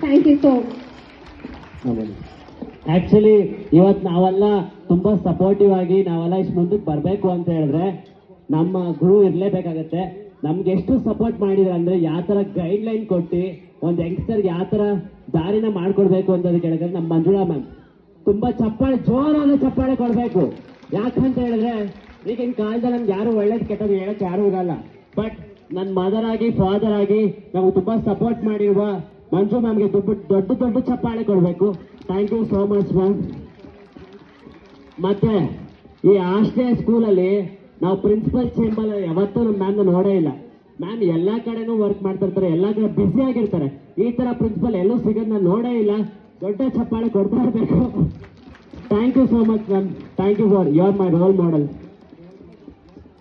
Thank you so actually ಇವತ್ತು ನಾವೆಲ್ಲ ತುಂಬಾ ಸಪೋರ್ಟಿವ್ ಆಗಿ ನಾವೆಲ್ಲ ಇಷ್ಟು ಮುಂದಕ್ಕೆ ಬರಬೇಕು ಅಂತ ಹೇಳಿದ್ರೆ ನಮ್ಮ ಗುರು ಇರಲೇಬೇಕಾಗತ್ತೆ. ನಮ್ಗೆ ಎಷ್ಟು ಸಪೋರ್ಟ್ ಮಾಡಿದ್ರೆ ಅಂದ್ರೆ ಯಾವ ತರ ಗೈಡ್ ಲೈನ್ ಕೊಟ್ಟು ಒಂದು ಯಂಗ್ಸ್ಟರ್ಗೆ ಯಾವ ತರ ದಾರಿನ ಮಾಡ್ಕೊಡ್ಬೇಕು ಅಂತ ಕೇಳಿದ್ರೆ ನಮ್ಮ ಮಂಜುಳಾ ಮ್ಯಾಮ್ ತುಂಬಾ ಚಪ್ಪಾಳೆ, ಜೋರಾದ ಚಪ್ಪಾಳೆ ಕೊಡ್ಬೇಕು. ಯಾಕಂತ ಹೇಳಿದ್ರೆ ಈಗಿನ ಕಾಲದಲ್ಲಿ ನಮ್ಗೆ ಯಾರು ಒಳ್ಳೇದು ಕೆಟ್ಟದ್ದು ಹೇಳಕ್ ಯಾರು ಇರಲ್ಲ. ಬಟ್ ನನ್ನ ಮದರ್ ಆಗಿ ಫಾದರ್ ಆಗಿ ನಾವು ತುಂಬಾ ಸಪೋರ್ಟ್ ಮಾಡಿರುವ ಮಂಜು ಮ್ಯಾಮ್ಗೆ ದೊಡ್ಡ ದೊಡ್ಡ ಚಪ್ಪಾಳೆ ಕೊಡ್ಬೇಕು. Thank you so much ma'am. ಮತ್ತೆ ಈ ಆಶ್ರಯ ಸ್ಕೂಲಲ್ಲಿ ನಾವು ಪ್ರಿನ್ಸಿಪಲ್ ಚೇಂಬರ್ ಯಾವತ್ತೂ ನಮ್ಮ ಮ್ಯಾಮ್ನ ನೋಡೇ ಇಲ್ಲ. ಮ್ಯಾಮ್ ಎಲ್ಲಾ ಕಡೆನೂ ವರ್ಕ್ ಮಾಡ್ತಾ ಇರ್ತಾರೆ, ಎಲ್ಲಾ ಕಡೆ ಬ್ಯುಸಿ ಆಗಿರ್ತಾರೆ. ಈ ತರ ಪ್ರಿನ್ಸಿಪಲ್ ಎಲ್ಲೂ ಸಿಗೋದ್ ನಾನು ನೋಡೇ ಇಲ್ಲ. ದೊಡ್ಡ ಚಪ್ಪಾಳೆ ಕೊಡ್ತಾ ಇರಬೇಕು. Thank you so much ma'am. Thank you for you are my role model.